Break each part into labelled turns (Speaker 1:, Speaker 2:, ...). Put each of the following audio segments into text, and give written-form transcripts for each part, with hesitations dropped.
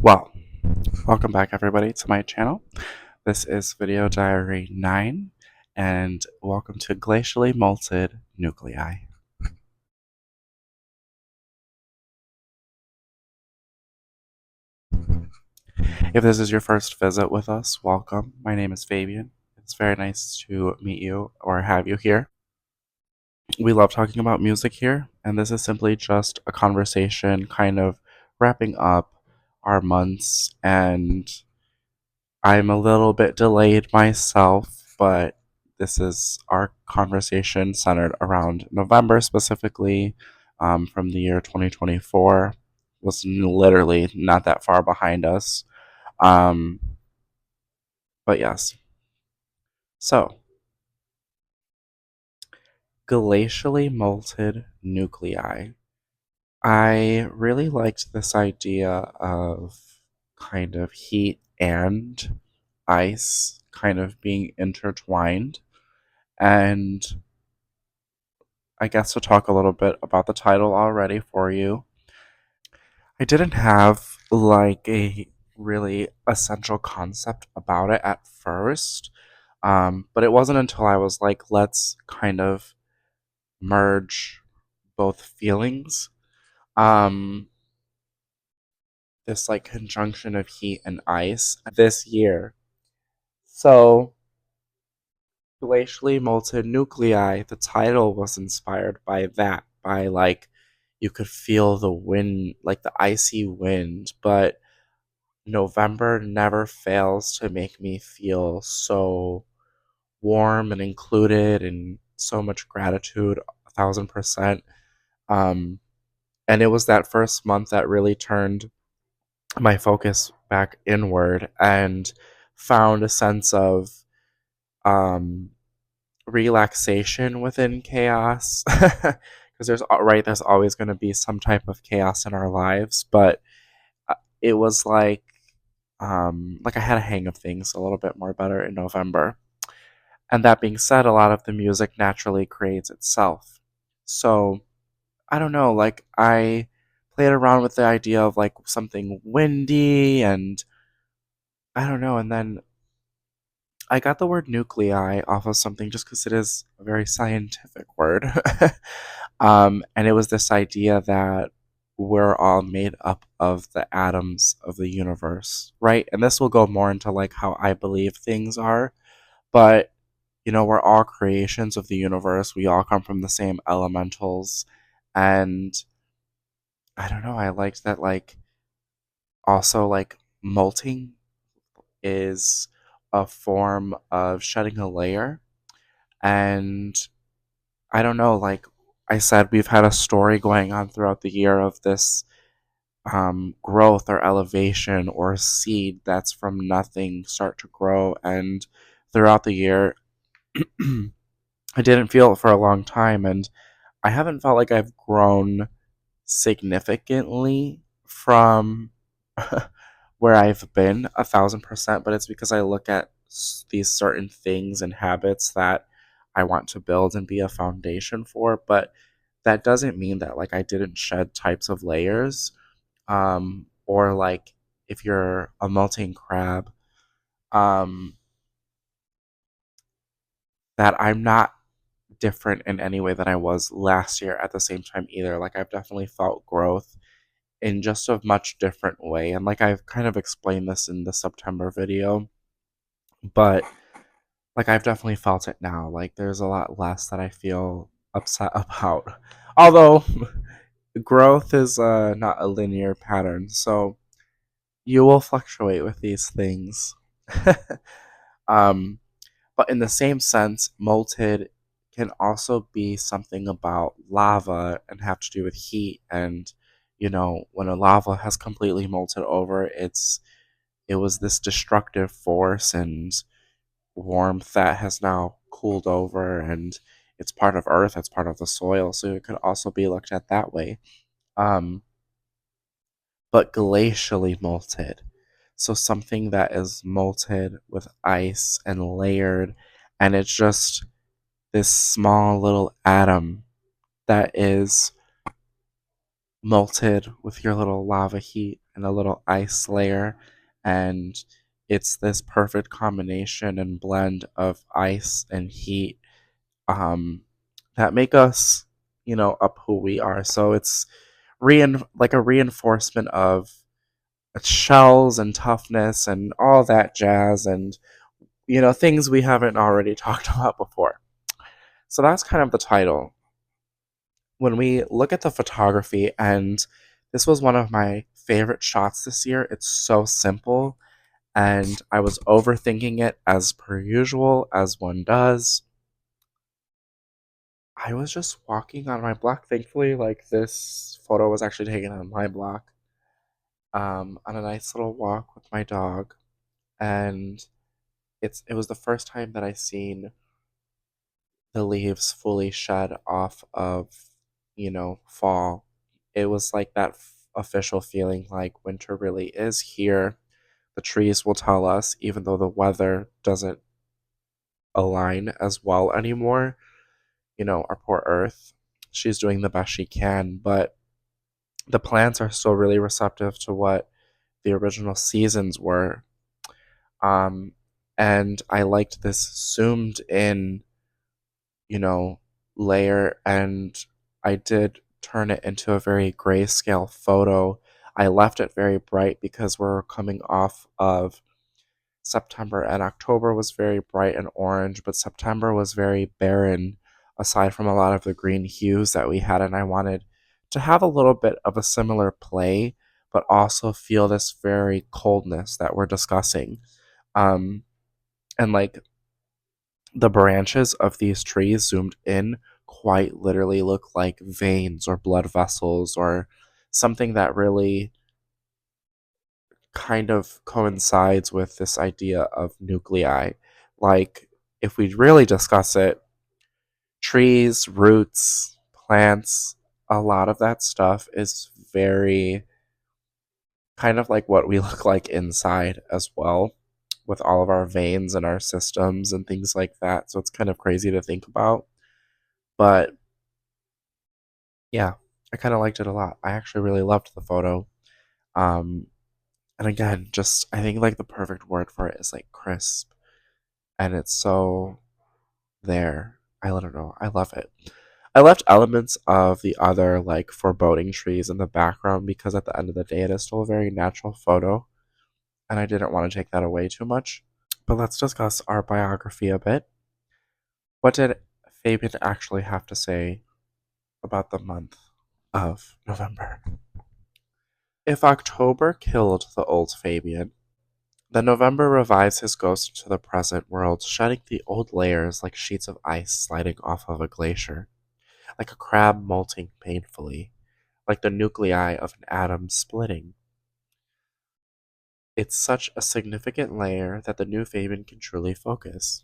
Speaker 1: Well, welcome back everybody to my channel. This is Video Diary 9, and welcome to Glacially Molted Nuclei. If this is your first visit with us, welcome. My name is Fabian. It's very nice to meet you or have you here. We love talking about music here, and this is simply just a conversation kind of wrapping up our months, and I'm a little bit delayed myself, but this is our conversation centered around November specifically, from the year 2024. Was literally not that far behind us. Um, but yes. So, glacially molted nuclei. I really liked this idea of kind of heat and ice kind of being intertwined. And I guess to talk a little bit about the title already for you. I didn't have like a really essential concept about it at first, but it wasn't until I was like, let's kind of merge both feelings. Um, this like conjunction of heat and ice this year. So, glacially molten nuclei, the title was inspired by that, by like you could feel the wind, like the icy wind, but November never fails to make me feel so warm and included and so much gratitude, 1,000%. Um, and it was that first month that really turned my focus back inward and found a sense of um, relaxation within chaos. Because there's always going to be some type of chaos in our lives, but it was like I had a hang of things a little bit more better in November. And that being said, a lot of the music naturally creates itself. So I don't know, like I played around with the idea of like something windy, and I don't know, and then I got the word nuclei off of something just because it is a very scientific word. And it was this idea that we're all made up of the atoms of the universe, right? And this will go more into like how I believe things are, but we're all creations of the universe. We all come from the same elementals, and I don't know. I liked that, like also like molting is a form of shedding a layer, and I don't know, like I said, we've had a story going on throughout the year of this growth or elevation or seed that's from nothing start to grow. And throughout the year, I didn't feel it for a long time. And I haven't felt like I've grown significantly from where I've been 1,000%, but it's because I look at these certain things and habits that I want to build and be a foundation for. But that doesn't mean that like I didn't shed types of layers, or like if you're a melting crab, um, that I'm not different in any way than I was last year at the same time either. Like I've definitely felt growth in just a much different way. And like I've kind of explained this in the September video, but like I've definitely felt it now. Like there's a lot less that I feel upset about. Although growth is not a linear pattern, so you will fluctuate with these things. um, but in the same sense, molted can also be something about lava and have to do with heat. And when a lava has completely molted over, it was this destructive force and warmth that has now cooled over, and it's part of earth, it's part of the soil, so it could also be looked at that way. um, but glacially molted, so something that is molted with ice and layered, and it's just this small little atom that is Molted with your little lava heat and a little ice layer. And it's this perfect combination and blend of ice and heat um, that make us, up who we are. So it's like a reinforcement of shells and toughness and all that jazz and, things we haven't already talked about before. So that's kind of the title. When we look at the photography, and this was one of my favorite shots this year, it's so simple, and I was overthinking it as per usual, as one does. I was just walking on my block. Thankfully, like this photo was actually taken on my block, on a nice little walk with my dog, and it was the first time that I seen the leaves fully shed off of, fall. It was like that official feeling like winter really is here. The trees will tell us, even though the weather doesn't align as well anymore. Our poor Earth, she's doing the best she can, but the plants are still really receptive to what the original seasons were. Um, and I liked this zoomed in, you know, layer, and I did turn it into a very grayscale photo. I left it very bright because we're coming off of September, and October was very bright and orange, but September was very barren aside from a lot of the green hues that we had, and I wanted to have a little bit of a similar play, but also feel this very coldness that we're discussing. Um, and like the branches of these trees zoomed in quite literally look like veins or blood vessels or something that really kind of coincides with this idea of nuclei. Like, if we really discuss it, trees, roots, plants, a lot of that stuff is very kind of like what we look like inside as well, with all of our veins and our systems and things like that. So it's kind of crazy to think about. But yeah, I kind of liked it a lot. I actually really loved the photo. Um, and again, just I think like the perfect word for it is like crisp, and it's so there. I don't know. I love it. I left elements of the other like foreboding trees in the background because at the end of the day, it is still a very natural photo, and I didn't want to take that away too much. But let's discuss our biography a bit. What did Fabian actually have to say about the month of November? If October killed the old Fabian, then November revives his ghost into the present world, shedding the old layers like sheets of ice sliding off of a glacier, like a crab molting painfully, like the nuclei of an atom splitting. It's such a significant layer that the new Fabian can truly focus.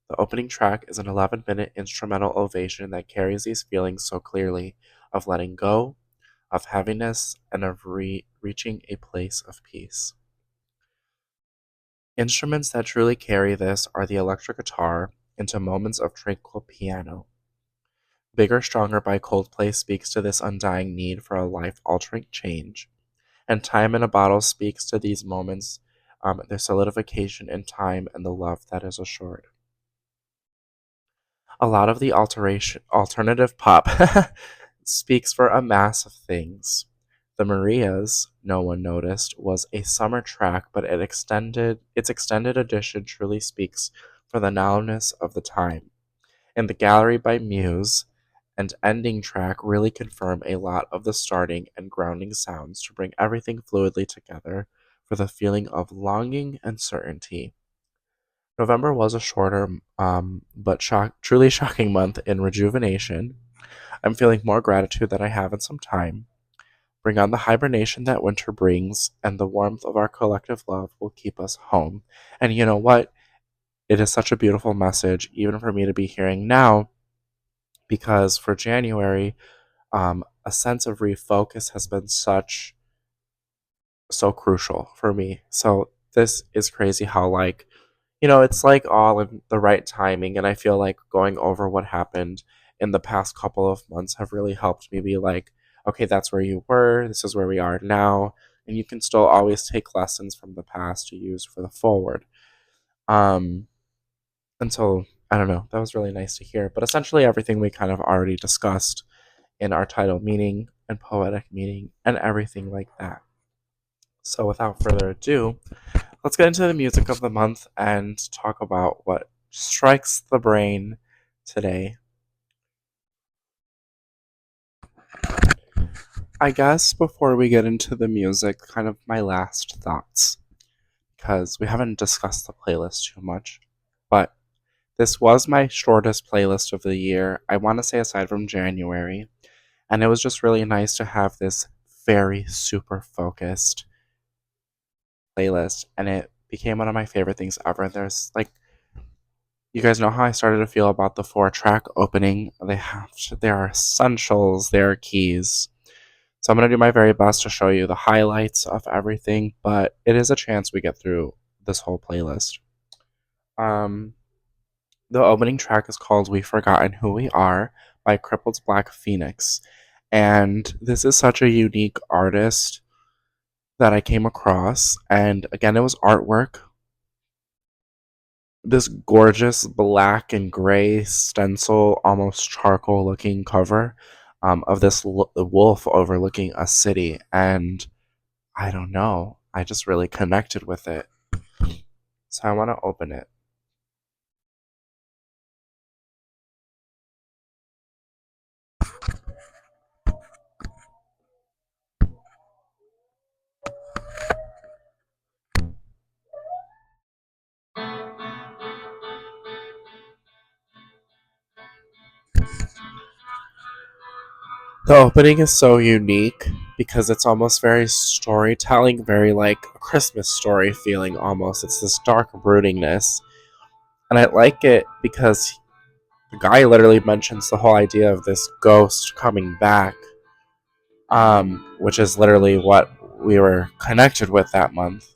Speaker 1: The opening track is an 11-minute instrumental ovation that carries these feelings so clearly of letting go, of heaviness, and of reaching a place of peace. Instruments that truly carry this are the electric guitar into moments of tranquil piano. Bigger Stronger by Coldplay speaks to this undying need for a life altering change, and Time in a Bottle speaks to these moments, their solidification in time and the love that is assured. A lot of the alternative pop speaks for a mass of things. The Marias, no one noticed, was a summer track, but its extended edition truly speaks for the nowness of the time. And the Gallery by Muse and ending track really confirm a lot of the starting and grounding sounds to bring everything fluidly together for the feeling of longing and certainty. November was a shorter, but truly shocking month in rejuvenation. I'm feeling more gratitude than I have in some time. Bring on the hibernation that winter brings, and the warmth of our collective love will keep us home. And you know what? It is such a beautiful message, even for me to be hearing now, because for January, a sense of refocus has been so crucial for me. So this is crazy how like it's like all in the right timing, and I feel like going over what happened in the past couple of months have really helped me be like, okay, that's where you were, this is where we are now, and you can still always take lessons from the past to use for the forward. Um, and so, I don't know, that was really nice to hear. But essentially, everything we kind of already discussed in our title meaning and poetic meaning and everything like that. So, without further ado, let's get into the music of the month and talk about what strikes the brain today. I guess before we get into the music, kind of my last thoughts, because we haven't discussed the playlist too much. But this was my shortest playlist of the year, I want to say, aside from January. And it was just really nice to have this very super focused playlist. And it became one of my favorite things ever. There's like, you guys know how I started to feel about the 4-track opening. They are essentials, they are keys. So I'm going to do my very best to show you the highlights of everything, but it is a chance we get through this whole playlist. Um, the opening track is called We've Forgotten Who We Are by Crippled's Black Phoenix. And this is such a unique artist that I came across. And again, it was artwork. This gorgeous black and gray stencil, almost charcoal looking cover of this wolf overlooking a city. And I don't know, I just really connected with it. So I want to open it. The opening is so unique because it's almost very storytelling, very like a Christmas story feeling almost. It's this dark broodingness. And I like it because the guy literally mentions the whole idea of this ghost coming back, which is literally what we were connected with that month.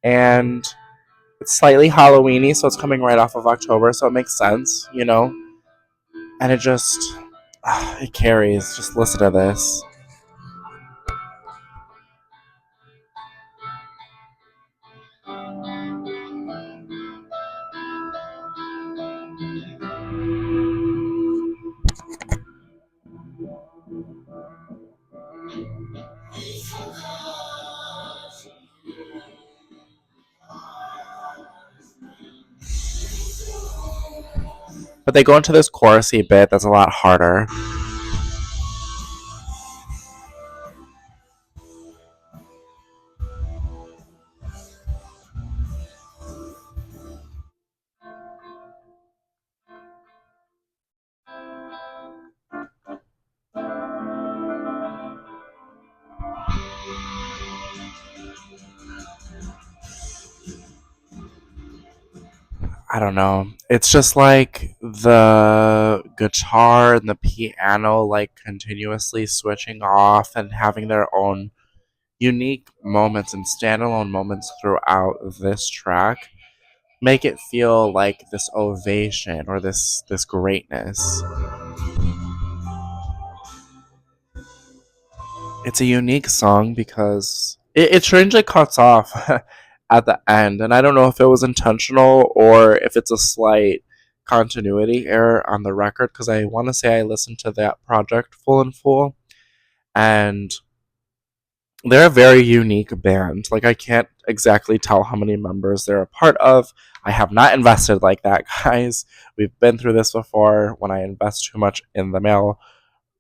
Speaker 1: And it's slightly Halloweeny, so it's coming right off of October, so it makes sense, you know? And it just, it carries. Just listen to this. But they go into this chorusy bit that's a lot harder. I don't know. It's just like the guitar and the piano like continuously switching off and having their own unique moments and standalone moments throughout this track make it feel like this ovation or this greatness. It's a unique song because it strangely cuts off at the end, and I don't know if it was intentional or if it's a slight continuity error on the record. Because I want to say I listened to that project full and full, and they're a very unique band. Like I can't exactly tell how many members they're a part of. I have not invested like that, guys. We've been through this before. When I invest too much in the male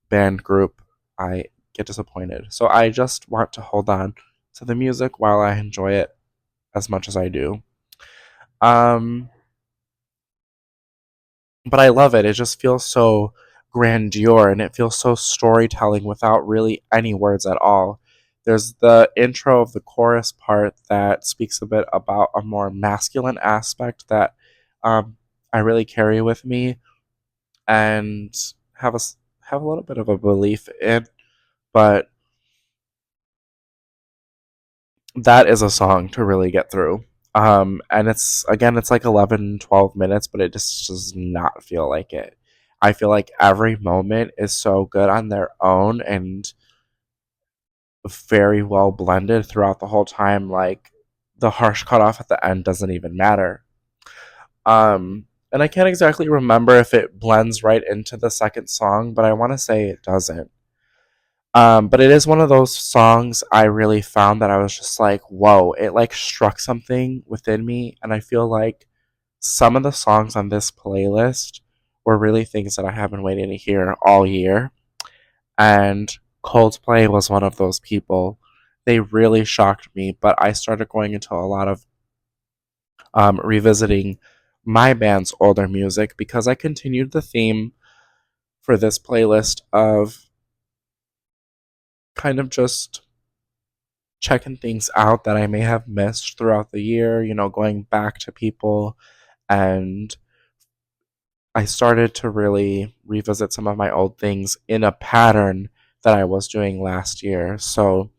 Speaker 1: band group, I get disappointed. So I just want to hold on to the music while I enjoy it as much as I do. Um, but I love it. It just feels so grandeur and it feels so storytelling without really any words at all. There's the intro of the chorus part that speaks a bit about a more masculine aspect that I really carry with me and have a have a little bit of a belief in. But that is a song to really get through. And it's again, it's like 11, 12 minutes, but it just does not feel like it. I feel like every moment is so good on their own and very well blended throughout the whole time. Like the harsh cutoff at the end doesn't even matter. And I can't exactly remember if it blends right into the second song, but I want to say it doesn't. But it is one of those songs I really found that I was just like, whoa, it like struck something within me. And I feel like some of the songs on this playlist were really things that I have been waiting to hear all year. And Coldplay was one of those people. They really shocked me, but I started going into a lot of revisiting my band's older music because I continued the theme for this playlist of kind of just checking things out that I may have missed throughout the year, going back to people. And I started to really revisit some of my old things in a pattern that I was doing last year. So,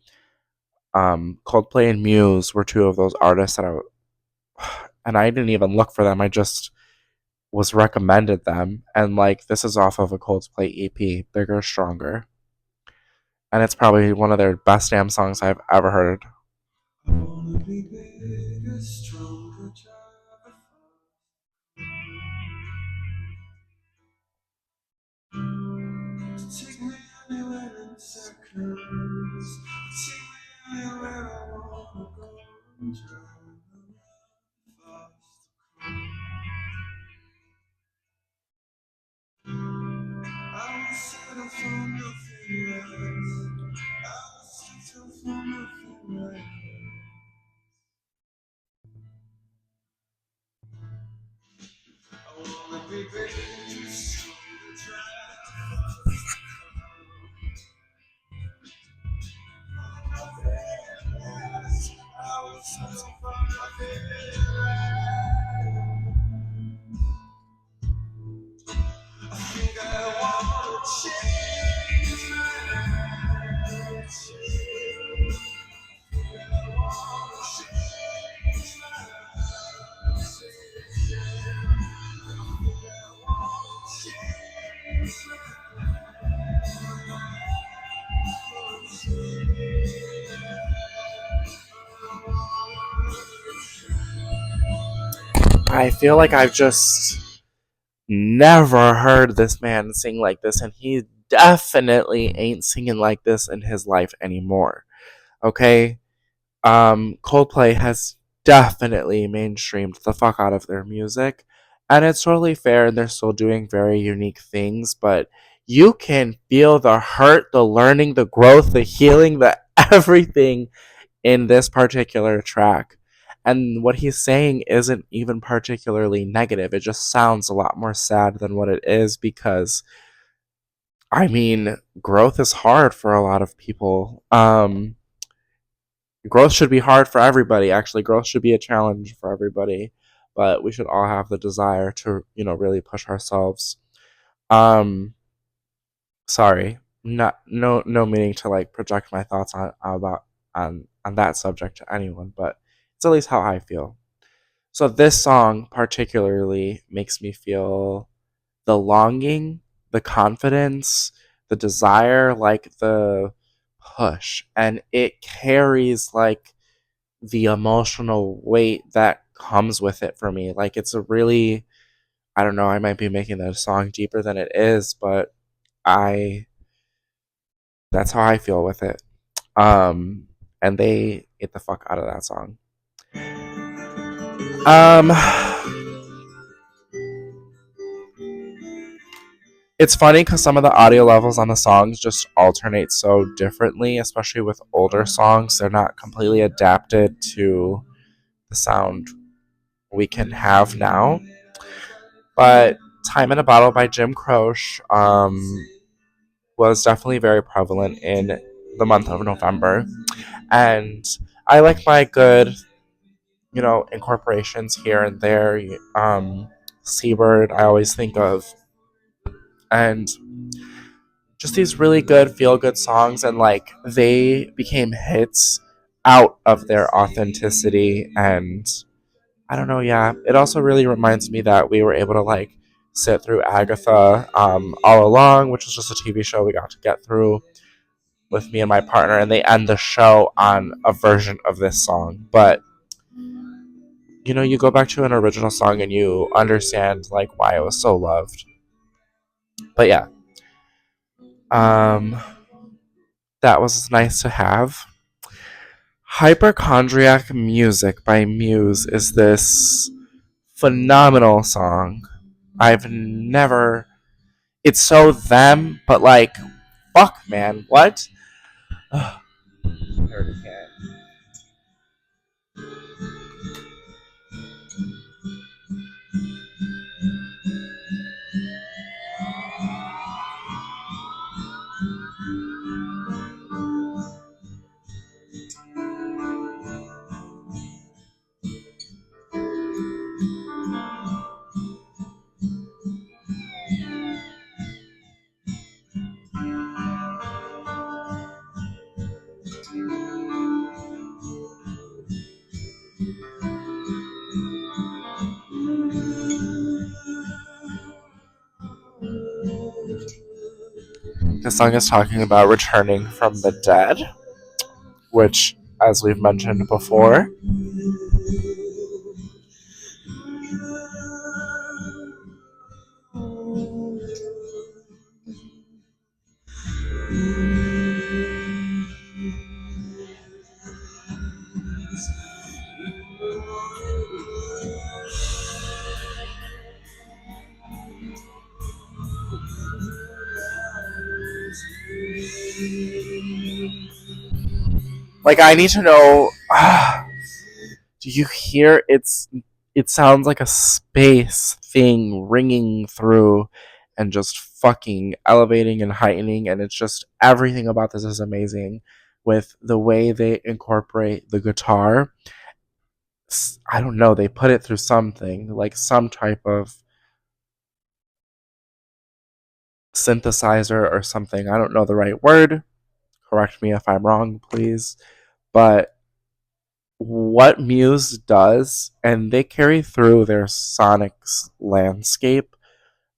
Speaker 1: Coldplay and Muse were two of those artists and I didn't even look for them. I just was recommended them. And like, this is off of a Coldplay EP, Bigger, Stronger. And it's probably one of their best damn songs I've ever heard. I wanna be bigger, stronger, take me anywhere in seconds. Take me anywhere I wanna go. Drive fast. I will settle for nothing less. I will settle for nothing less. I wanna be big, strong, I will settle for nothing less. I think I wanna change my life. I feel like I've just never heard this man sing like this, and he definitely ain't singing like this in his life anymore. Okay? Coldplay has definitely mainstreamed the fuck out of their music, and it's totally fair, and they're still doing very unique things, but you can feel the hurt, the learning, the growth, the healing, the everything in this particular track. And what he's saying isn't even particularly negative. It just sounds a lot more sad than what it is because, I mean, growth is hard for a lot of people. Growth should be hard for everybody. Actually, growth should be a challenge for everybody. But we should all have the desire to, really push ourselves. Um, Sorry, not no meaning to like project my thoughts on that subject to anyone, but it's at least how I feel. So this song particularly makes me feel the longing, the confidence, the desire, like the push, and it carries like the emotional weight that comes with it for me. Like it's a really, I don't know, I might be making the song deeper than it is, but I that's how I feel with it. Um, and they get the fuck out of that song. Um, it's funny because some of the audio levels on the songs just alternate so differently, especially with older songs. They're not completely adapted to the sound we can have now. But Time in a Bottle by Jim Croce was definitely very prevalent in the month of November. And I like my good, incorporations here and there. Seabird, I always think of. And just these really good feel good songs, and like they became hits out of their authenticity. And I don't know, yeah, it also really reminds me that we were able to like sit through Agatha all along, which was just a TV show we got to get through with me and my partner, and they end the show on a version of this song. But you go back to an original song and you understand like why it was so loved. But yeah, um, that was nice to have. Hypochondriac Music by Muse is this phenomenal song. I've never. It's so them, but like, fuck, man, what? Ugh, the song is talking about returning from the dead, which, as we've mentioned before, like I need to know. Do you hear it sounds like a space thing ringing through and just fucking elevating and heightening, and it's just everything about this is amazing with the way they incorporate the guitar. I don't know, they put it through something, like some type of synthesizer or something. I don't know the right word. Correct me if I'm wrong, please. But what Muse does, and they carry through their Sonic's landscape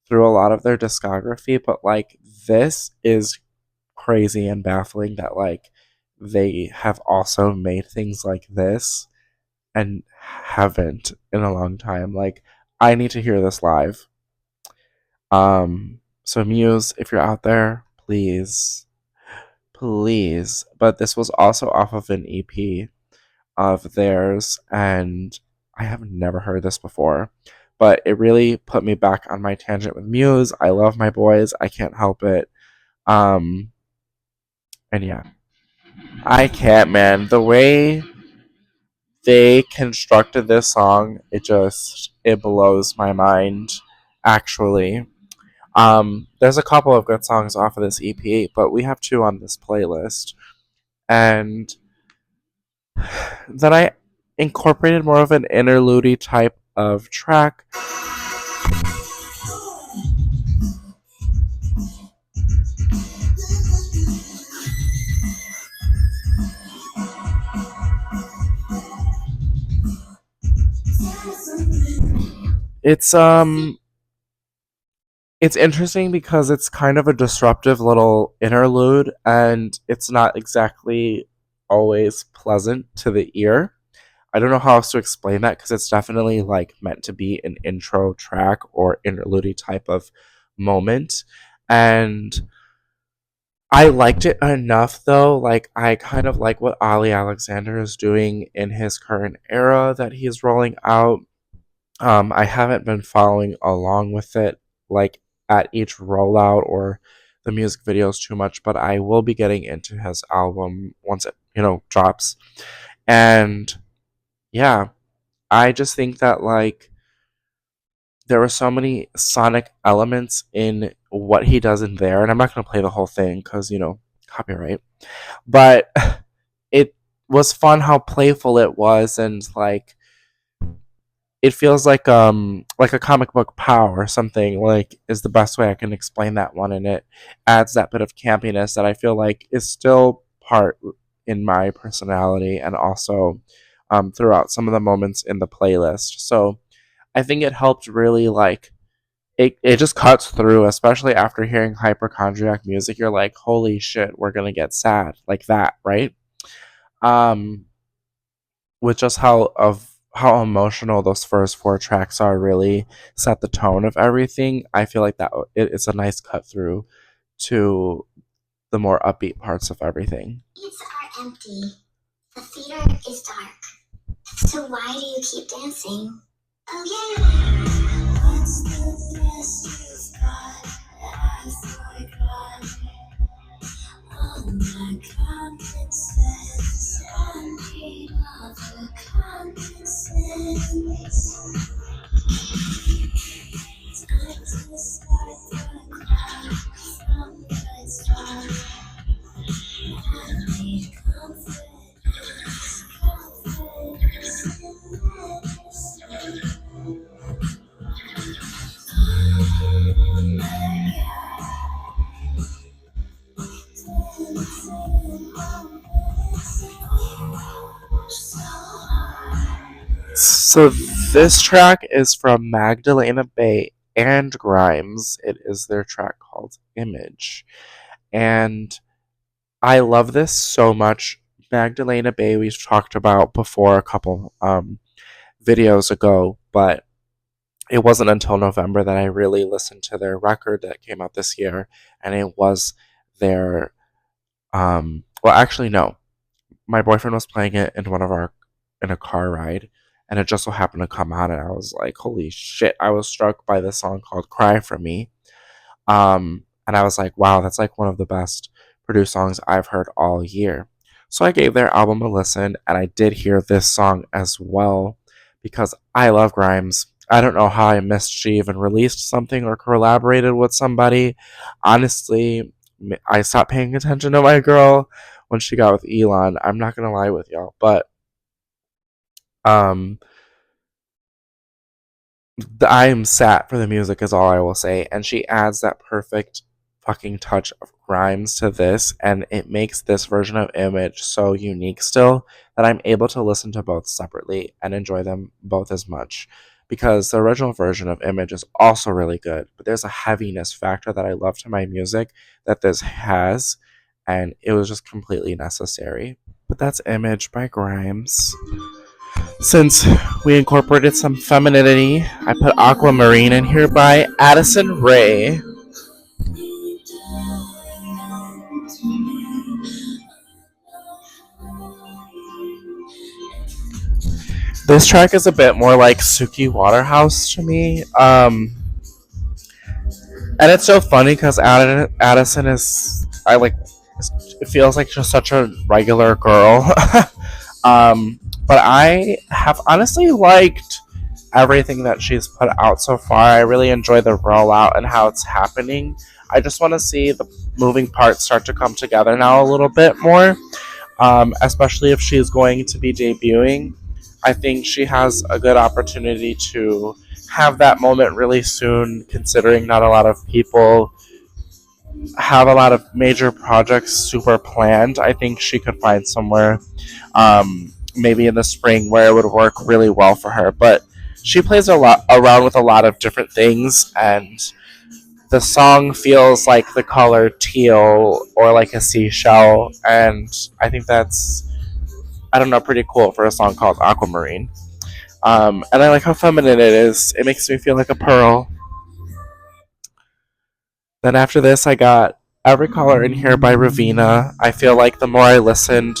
Speaker 1: through a lot of their discography, but like this is crazy and baffling that like they have also made things like this and haven't in a long time. Like I need to hear this live. So Muse, if you're out there, please. But this was also off of an EP of theirs, and I have never heard this before. But it really put me back on my tangent with Muse. I love my boys. I can't help it. Um, and yeah, I can't, man. The way they constructed this song, it blows my mind. Actually, there's a couple of good songs off of this EP, but we have two on this playlist, and then I incorporated more of an interlude type of track. It's it's interesting because it's kind of a disruptive little interlude and it's not exactly always pleasant to the ear. I don't know how else to explain that because it's definitely like meant to be an intro track or interlude type of moment. And I liked it enough though. Like I kind of like what Ali Alexander is doing in his current era that he's rolling out. I haven't been following along with it like at each rollout or the music videos too much, but I will be getting into his album once it, drops. And yeah, I just think that like there were so many sonic elements in what he does in there, and I'm not going to play the whole thing because, copyright. But it was fun how playful it was and like it feels like a comic book pow or something like is the best way I can explain that one, and it adds that bit of campiness that I feel like is still part in my personality and also throughout some of the moments in the playlist. So I think it helped really like it just cuts through, especially after hearing hypochondriac music. You're like, holy shit, we're gonna get sad like that, right? Um, with just how emotional those first four tracks are, really set the tone of everything. I feel like it's a nice cut through to the more upbeat parts of everything. Seats are empty. The theater is dark. So why do you keep dancing? Oh yeah. What's the best you've got? I forgot. All my common sense. I need all the common sense. Time to start the clock from the start. I need confidence, confidence in medicine. So this track is from Magdalena Bay and Grimes. It is their track called Image. And I love this so much. Magdalena Bay we've talked about before a couple videos ago, but it wasn't until November that I really listened to their record that came out this year, and it was their well, actually no, my boyfriend was playing it in a car ride, and it just so happened to come on, and I was like, holy shit! I was struck by this song called "Cry for Me," and I was like, wow, that's like one of the best produced songs I've heard all year. So I gave their album a listen, and I did hear this song as well because I love Grimes. I don't know how I missed she even released something or collaborated with somebody. Honestly, I stopped paying attention to my girl when she got with Elon. I'm not gonna lie with y'all, but um, I am sat for the music is all I will say, and she adds that perfect fucking touch of Grimes to this, and it makes this version of Image so unique still that I'm able to listen to both separately and enjoy them both as much. Because the original version of Image is also really good, but there's a heaviness factor that I love to my music that this has, and it was just completely necessary. But that's Image by Grimes. Since we incorporated some femininity, I put Aquamarine in here by Addison Rae. This track is a bit more like Suki Waterhouse to me. And it's so funny because Addison is, I like, it feels like just such a regular girl. But I have honestly liked everything that she's put out so far. I really enjoy the rollout and how it's happening. I just want to see the moving parts start to come together now a little bit more, especially if she's going to be debuting. I think she has a good opportunity to have that moment really soon, considering not a lot of people have a lot of major projects super planned. I think she could find somewhere, maybe in the spring, where it would work really well for her. But she plays a lot around with a lot of different things, and the song feels like the color teal or like a seashell, and I think that's, I don't know, pretty cool for a song called Aquamarine. And I like how feminine it is. It makes me feel like a pearl. Then after this, I got Every Color in Here by Ravina. I feel like the more I listened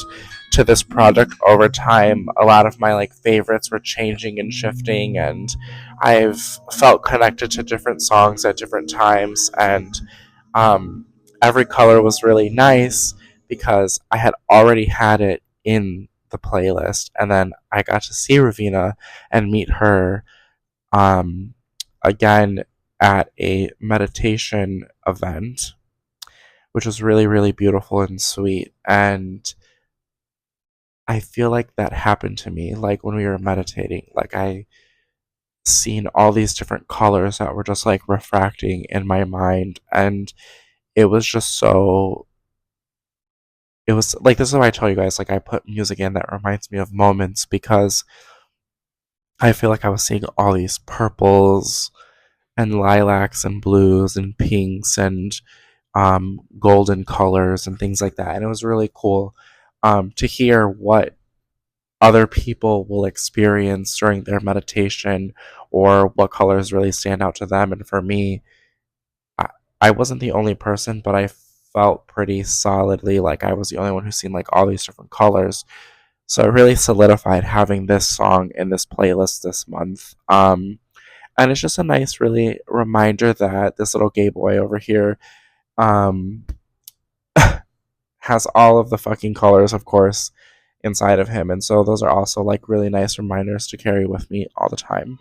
Speaker 1: to this project over time, a lot of my like favorites were changing and shifting, and I've felt connected to different songs at different times. And um, Every Color was really nice because I had already had it in the playlist, and then I got to see Ravina and meet her um, again at a meditation event, which was really, really beautiful and sweet. And I feel like that happened to me, like when we were meditating. Like I seen all these different colors that were just like refracting in my mind, and it was just so. It was like, this is why I tell you guys, like I put music in that reminds me of moments, because I feel like I was seeing all these purples and lilacs and blues and pinks and golden colors and things like that. And it was really cool to hear what other people will experience during their meditation or what colors really stand out to them. And for me, I, I wasn't the only person, but I felt pretty solidly like I was the only one who's seen like all these different colors. So it really solidified having this song in this playlist this month. And it's just a nice, really reminder that this little gay boy over here um, has all of the fucking colors, of course, inside of him. And so those are also like really nice reminders to carry with me all the time.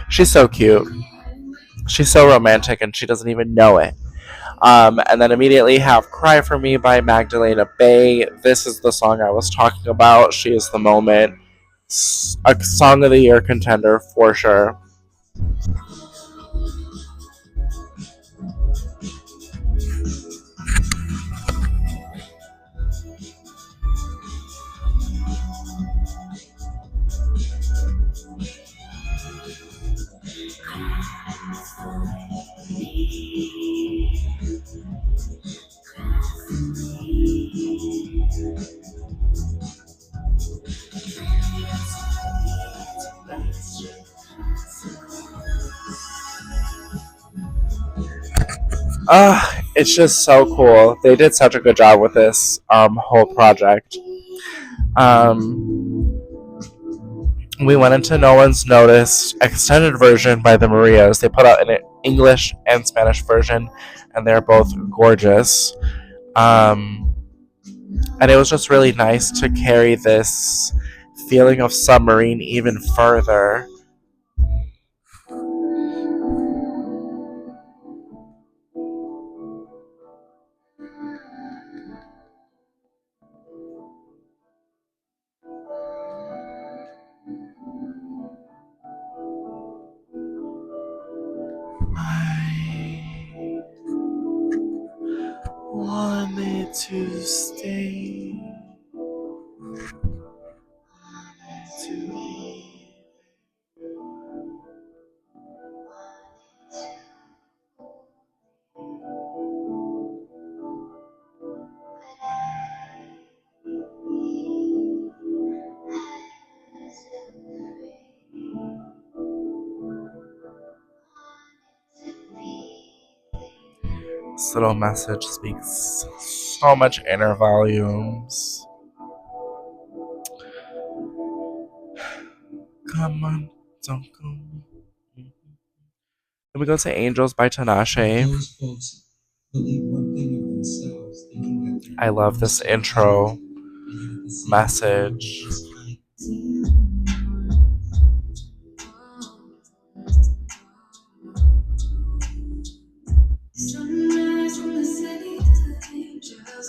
Speaker 1: She's so cute. She's so romantic and she doesn't even know it. And then immediately have Cry For Me by Magdalena Bay. This is the song I was talking about. She is the moment. A Song of the Year contender for sure. It's just so cool. They did such a good job with this whole project. Um, we went into No One's Noticed extended version by the Marias. They put out an English and Spanish version, and they're both gorgeous. Um, and it was just really nice to carry this feeling of submarine even further. I wanted to stay. To This little message speaks so much inner volumes. Come on, don't go. Then we go to Angels by Tinashe. I love this intro message.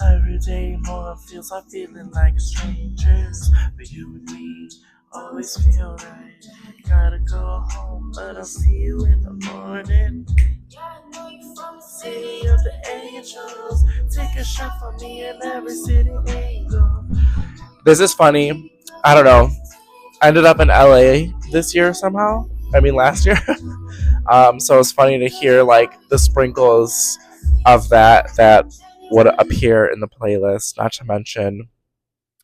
Speaker 1: Every day more feels like feeling like strangers, but you and me always feel right. Gotta go home, but I'll see you in the morning. Yeah, I know you from the city of the angels. Take a shot for me in every city angle. This is funny. I don't know. I ended up in LA this year somehow. I mean, last year. So it's funny to hear like the sprinkles of that would appear in the playlist. Not to mention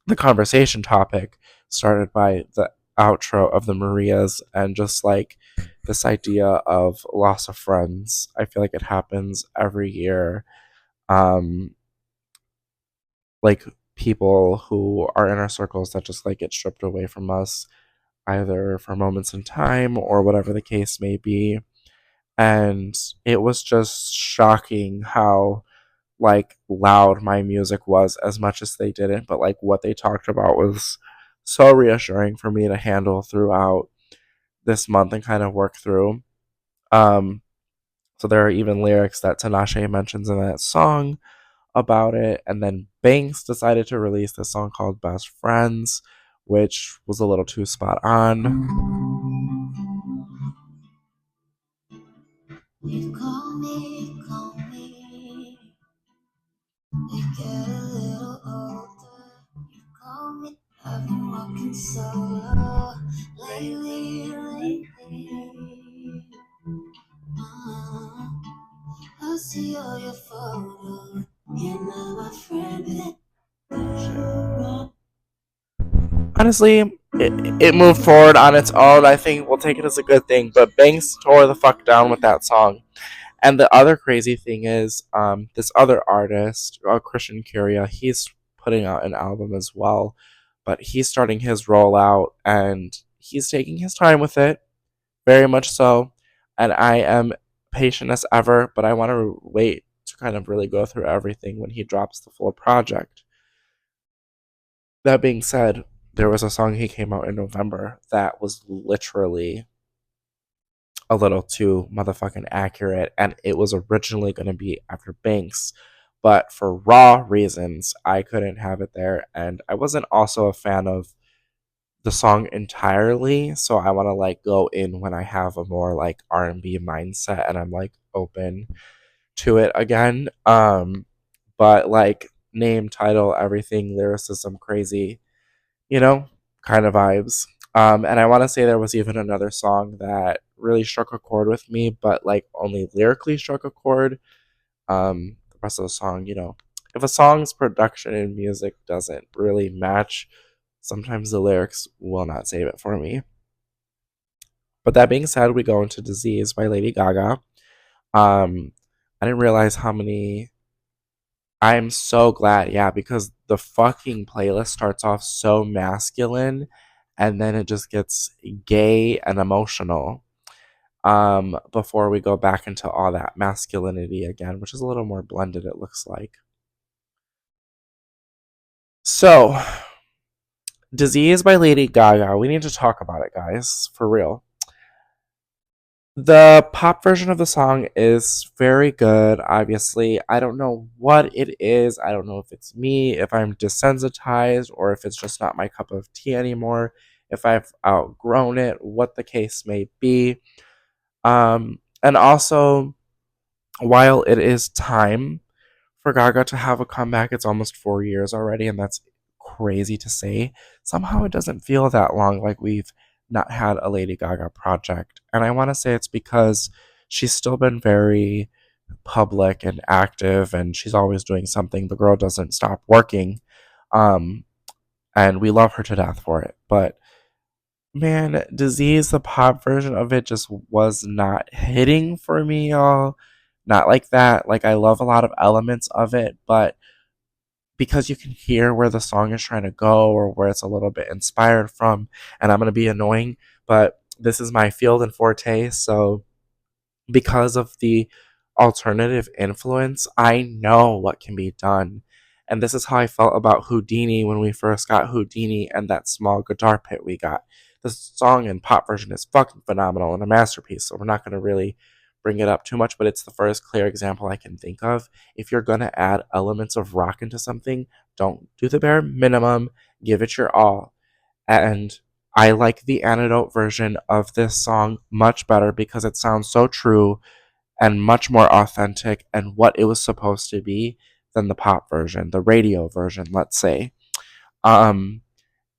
Speaker 1: the conversation topic started by the outro of the Marias and just like this idea of loss of friends. I feel like it happens every year. Um, like people who are in our circles that just like get stripped away from us either for moments in time or whatever the case may be. And it was just shocking how like loud my music was as much as they didn't, but like what they talked about was so reassuring for me to handle throughout this month and kind of work through. Um so there are even lyrics that Tinashe mentions in that song about it. And then Banks decided to release this song called Best Friends, which was a little too spot on. You call me, we get a little older. You call me, I've been walking solo lately. Uh, I see all your photos, you're not my friend. Honestly, it moved forward on its own. I think we'll take it as a good thing. But Banks tore the fuck down with that song. And the other crazy thing is, this other artist, Christian Curia, he's putting out an album as well, but he's starting his rollout and he's taking his time with it, very much so. And I am patient as ever, but I want to wait to kind of really go through everything when he drops the full project. That being said, there was a song he came out in November that was literally a little too motherfucking accurate, and it was originally going to be after Banks, but for raw reasons, I couldn't have it there, and I wasn't also a fan of the song entirely, so I want to like go in when I have a more like R&B mindset and I'm like open to it again. But like name, title, everything, lyricism, crazy, you know, kind of vibes. And I want to say there was even another song that really struck a chord with me, but like only lyrically struck a chord. The rest of the song, you know, if a song's production and music doesn't really match, sometimes the lyrics will not save it for me. But that being said, we go into Disease by Lady Gaga. Um, I didn't realize how many. I'm so glad, yeah, because the fucking playlist starts off so masculine and then it just gets gay and emotional. Before we go back into all that masculinity again, which is a little more blended, it looks like. So, Disease by Lady Gaga. We need to talk about it, guys, for real. The pop version of the song is very good, obviously. I don't know what it is. I don't know if it's me, if I'm desensitized, or if it's just not my cup of tea anymore, if I've outgrown it, what the case may be. And also, while it is time for Gaga to have a comeback, it's almost 4 years already, and that's crazy to say. Somehow it doesn't feel that long, like we've not had a Lady Gaga project. And I want to say it's because she's still been very public and active, and she's always doing something. The girl doesn't stop working. Um, and we love her to death for it. But man, Disease, the pop version of it just was not hitting for me, y'all. Not like that. Like, I love a lot of elements of it, but because you can hear where the song is trying to go or where it's a little bit inspired from, and I'm going to be annoying, but this is my field and forte, so because of the alternative influence, I know what can be done. And this is how I felt about Houdini when we first got Houdini and that small guitar pit we got. The song and pop version is fucking phenomenal and a masterpiece, so we're not going to really bring it up too much, but it's the first clear example I can think of. If you're going to add elements of rock into something, don't do the bare minimum, give it your all. And I like the antidote version of this song much better because it sounds so true and much more authentic and what it was supposed to be than the pop version, the radio version, let's say. Um,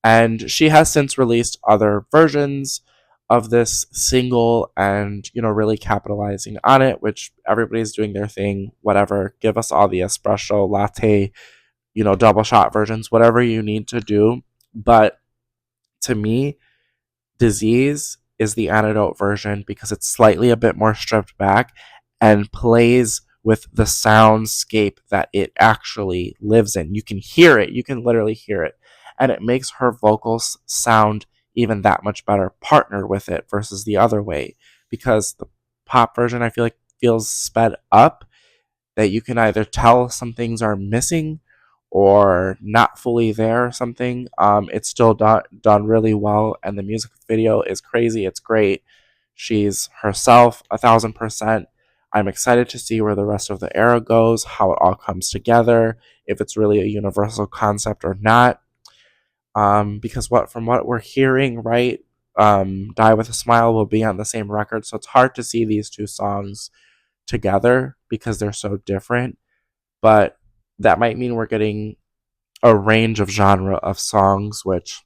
Speaker 1: and she has since released other versions of this single and, you know, really capitalizing on it, which everybody's doing their thing, whatever. Give us all the espresso, latte, you know, double shot versions, whatever you need to do. But to me, Disease is the antidote version because it's slightly a bit more stripped back and plays with the soundscape that it actually lives in. You can hear it, you can literally hear it. And it makes her vocals sound even that much better partnered with it versus the other way. Because the pop version, I feel like, feels sped up, that you can either tell some things are missing or not fully there or something. It's still done really well, and the music video is crazy. It's great. She's herself 1,000%. I'm excited to see where the rest of the era goes, how it all comes together, if it's really a universal concept or not. Because what from what we're hearing, right, "Die with a Smile" will be on the same record, so it's hard to see these two songs together because they're so different. But that might mean we're getting a range of genre of songs, which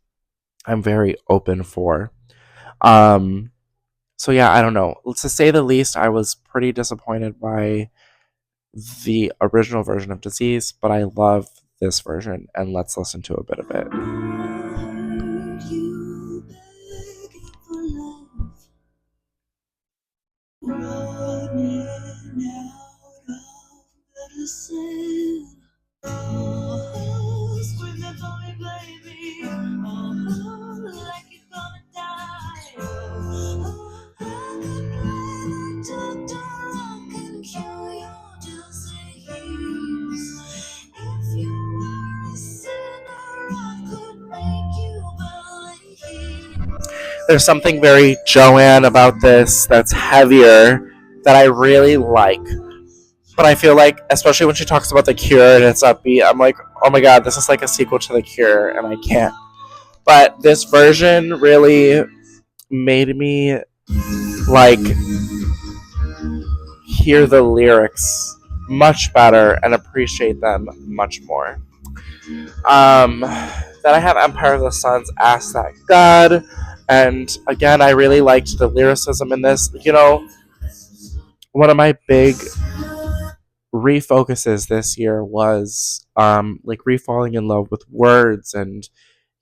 Speaker 1: I'm very open for. Um, so yeah, I don't know. To say the least, I was pretty disappointed by the original version of Disease, but I love this version, and let's listen to a bit of it. You begging for love, running out of medicine. Oh, screaming for me, baby. Oh, like you're gonna die. Oh, I could play the doctor, I can cure your disease. If you were a sinner, I could make you believe. There's something very Joanne about this that's heavier that I really like. But I feel like, especially when she talks about the Cure and it's upbeat, I'm like, oh my god, this is like a sequel to the Cure, and I can't. But this version really made me like hear the lyrics much better and appreciate them much more. Then I have Empire of the Suns, Ask That God, and again, I really liked the lyricism in this. You know, one of my big refocuses this year was like refalling in love with words and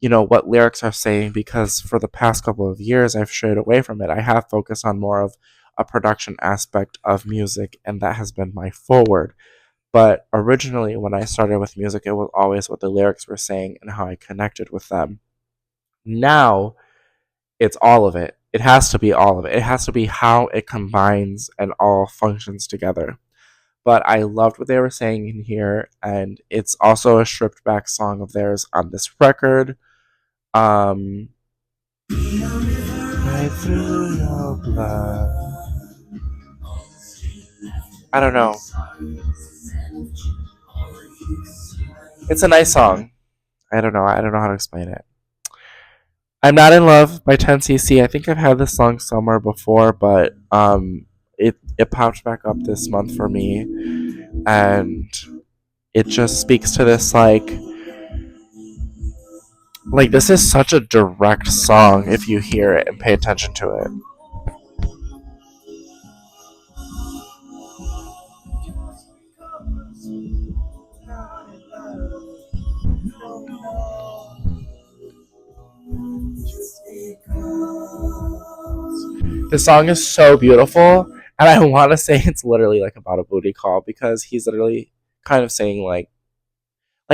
Speaker 1: what lyrics are saying, because for the past couple of years I've strayed away from it. I have focused on more of a production aspect of music, and that has been my forward. But originally, when I started with music, it was always what the lyrics were saying and how I connected with them. Now it's all of it. It has to be all of it. It has to be how it combines and all functions together. But I loved what they were saying in here, and it's also a stripped back song of theirs on this record. Um, right through your blood. I don't know. It's a nice song. I don't know. I don't know how to explain it. I'm Not in Love by 10cc. I think I've had this song somewhere before, but it popped back up this month for me, and it just speaks to this like this is such a direct song if you hear it and pay attention to it. The song is so beautiful, and I want to say it's literally like about a booty call, because he's literally kind of saying like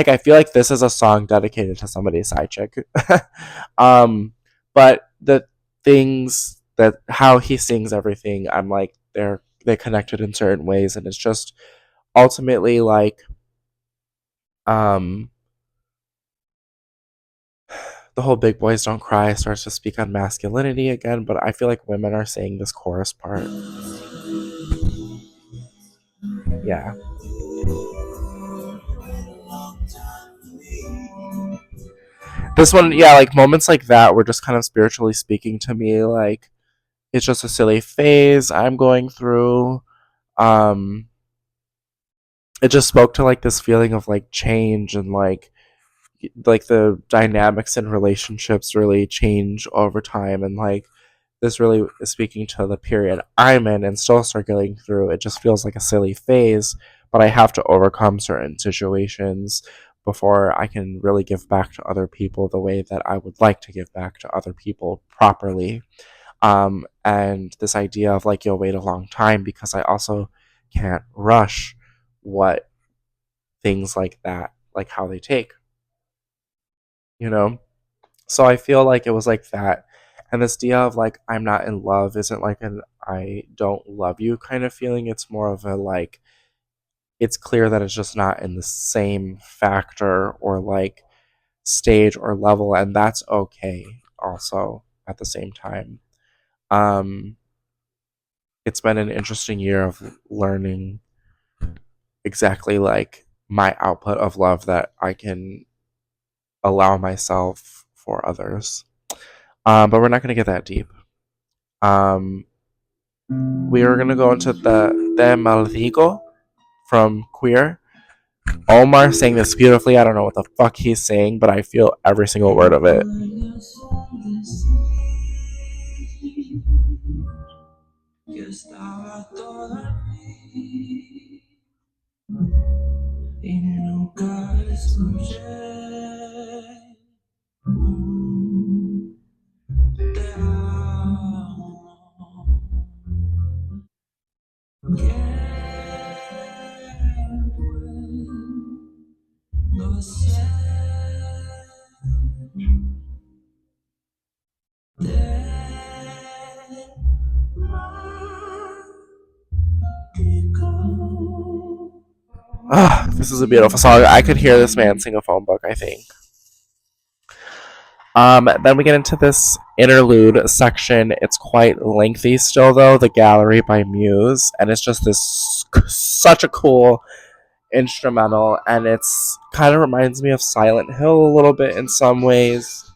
Speaker 1: I feel like this is a song dedicated to somebody's side chick. um, but the things that how he sings everything, I'm like they connected in certain ways, and it's just ultimately like um the whole "big boys don't cry" starts to speak on masculinity again, but I feel like women are saying this chorus part. Yeah. This one, yeah, like moments like that were just kind of spiritually speaking to me. Like, it's just a silly phase I'm going through. Um, it just spoke to like this feeling of like change, and like the dynamics in relationships really change over time, and like this really is speaking to the period I'm in and still circulating through. It just feels like a silly phase, but I have to overcome certain situations before I can really give back to other people the way that I would like to give back to other people properly. And this idea of like you'll wait a long time, because I also can't rush what things like that, like how they take, you know? So I feel like it was like that. And this idea of like I'm not in love isn't like an I don't love you kind of feeling. It's more of a like it's clear that it's just not in the same factor or like stage or level, and that's okay also at the same time. Um it's been an interesting year of learning exactly like my output of love that I can allow myself for others. But we're not going to get that deep. Um, we are going to go into the De Maldigo from Queer. Omar sang this beautifully. I don't know what the fuck he's saying, but I feel every single word of it. Ah, this is a beautiful song. I could hear this man sing a phone book, I think. Then we get into this interlude section. It's quite lengthy still, though. The Gallery by Muse, and it's just this such a cool instrumental, and it's kind of reminds me of Silent Hill a little bit in some ways.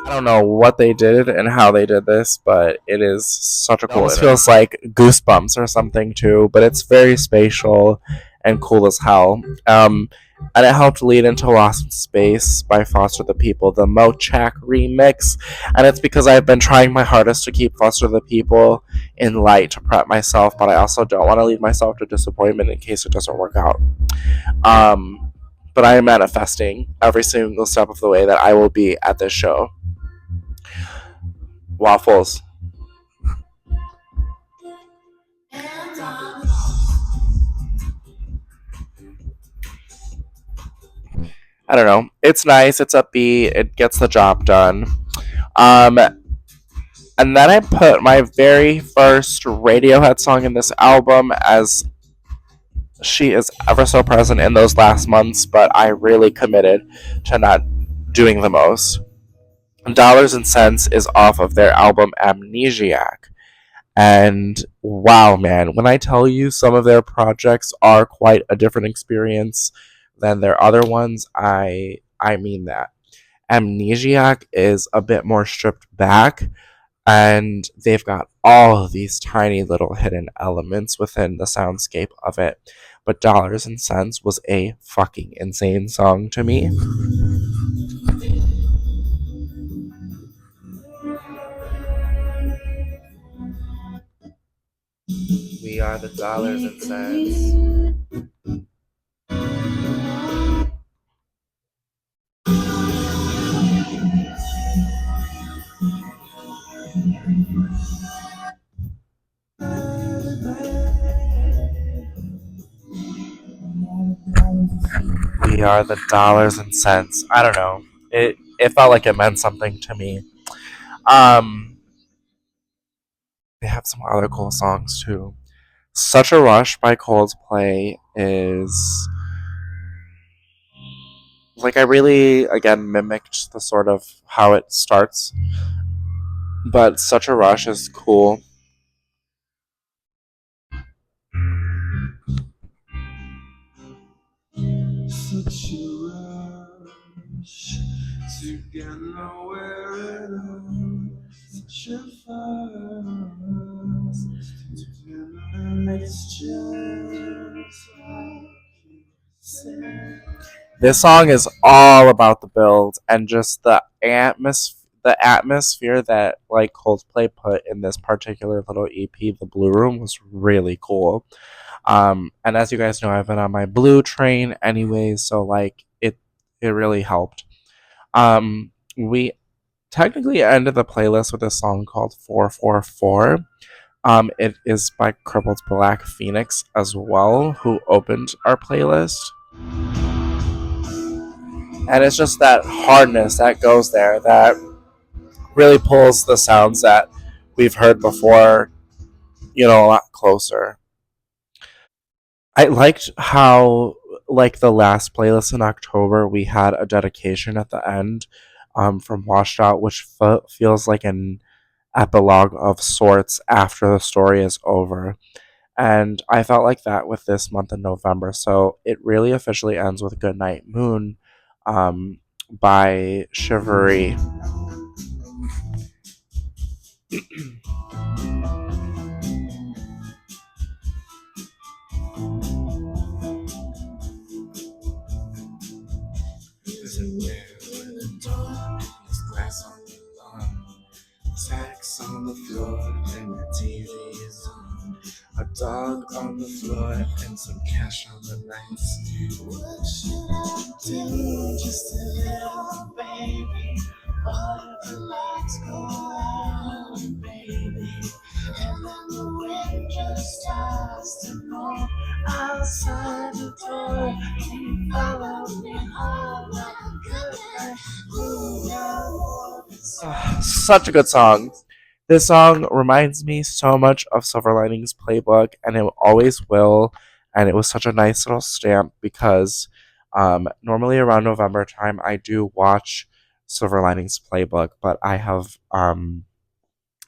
Speaker 1: I don't know what they did and how they did this, but it is such a cool. It almost feels like Goosebumps or something too, but it's very spatial and cool as hell. And it helped lead into Lost in Space by Foster the People, the Mochak remix. And it's because I've been trying my hardest to keep Foster the People in light to prep myself, but I also don't want to lead myself to disappointment in case it doesn't work out. But I am manifesting every single step of the way that I will be at this show. Waffles. I don't know. It's nice. It's upbeat. It gets the job done. Um, and then I put my very first Radiohead song in this album, as she is ever so present in those last months, but I really committed to not doing the most. Dollars and Cents is off of their album Amnesiac. And wow, man, when I tell you some of their projects are quite a different experience than their other ones, I mean that. Amnesiac is a bit more stripped back, and they've got all of these tiny little hidden elements within the soundscape of it. But Dollars and Cents was a fucking insane song to me. We are the dollars and cents. We are the dollars and cents. I don't know. It felt like it meant something to me. Um, they have some other cool songs too. Such a Rush by Coldplay is like, I really again mimicked the sort of how it starts, but Such a Rush is cool. Such a rush to get nowhere at all. Such a fuss to finish just like you said. This song is all about the build and just the atmosphere that like Coldplay put in this particular little EP, the Blue Room, was really cool. And as you guys know, I've been on my blue train anyways, so like it really helped. We technically ended the playlist with a song called 444. It is by Crippled Black Phoenix as well, who opened our playlist. And it's just that hardness that goes there that really pulls the sounds that we've heard before, a lot closer. I liked how like the last playlist in October, we had a dedication at the end from Washed Out, which feels like an epilogue of sorts after the story is over. And I felt like that with this month in November. So it really officially ends with Goodnight Moon um, by Chivalry. There's a nail in the door, there's glass on the lawn, sex on the floor, and the TV is on. A dog on the floor, and some cash on the nights. What should I do? Just a little baby. All the lights go out, baby. And then the wind just starts to blow outside the door. You follow me home like a good night. Such a good song. This song reminds me so much of Silver Linings Playbook, and it always will. And it was such a nice little stamp because normally around November time, I do watch Silver Linings Playbook, but I have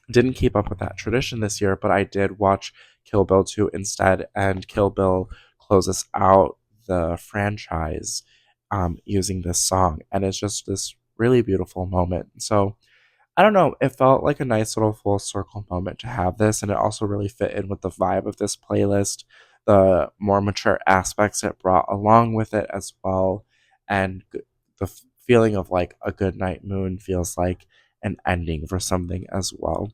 Speaker 1: didn't keep up with that tradition this year. But I did watch Kill Bill 2 instead, and Kill Bill closes out the franchise using this song, and it's just this really beautiful moment. So I don't know. It felt like a nice little full circle moment to have this, and it also really fit in with the vibe of this playlist, the more mature aspects it brought along with it as well, and the feeling of like a good night moon feels like an ending for something as well.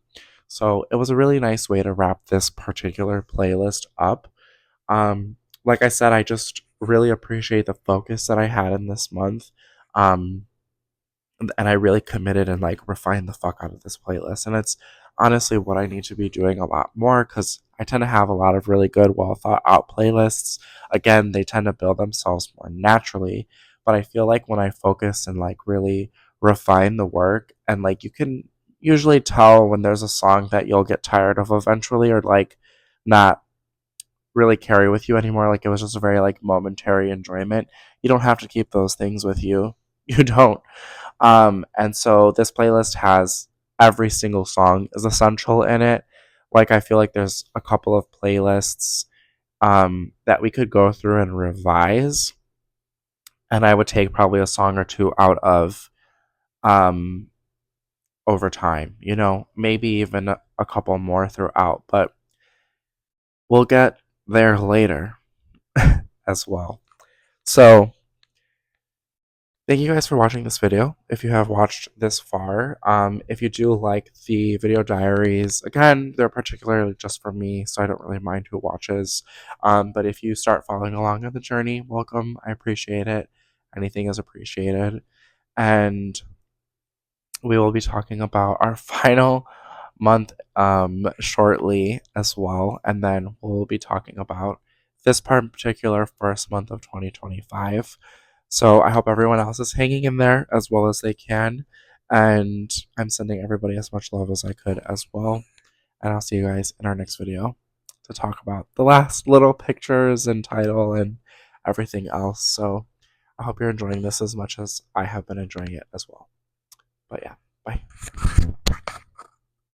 Speaker 1: So it was a really nice way to wrap this particular playlist up. Like I said, I just really appreciate the focus that I had in this month. Um, and I really committed and like refined the fuck out of this playlist. And it's honestly what I need to be doing a lot more because I tend to have a lot of really good, well thought out playlists. Again, they tend to build themselves more naturally. But I feel like when I focus and like really refine the work, and like you can usually tell when there's a song that you'll get tired of eventually or like not really carry with you anymore. Like it was just a very like momentary enjoyment. You don't have to keep those things with you. You don't. And so this playlist has every single song is essential in it. Like I feel like there's a couple of playlists that we could go through and revise, and I would take probably a song or two out of um, over time. You know, maybe even a couple more throughout, but we'll get there later as well. So thank you guys for watching this video. If you have watched this far, if you do like the video diaries, again, they're particularly just for me, so I don't really mind who watches. But if you start following along on the journey, welcome. I appreciate it. Anything is appreciated. And we will be talking about our final month shortly as well. And then we'll be talking about this particular first month of 2025. So I hope everyone else is hanging in there as well as they can. And I'm sending everybody as much love as I could as well. And I'll see you guys in our next video to talk about the last little pictures and title and everything else. So I hope you're enjoying this as much as I have been enjoying it as well. But yeah, bye.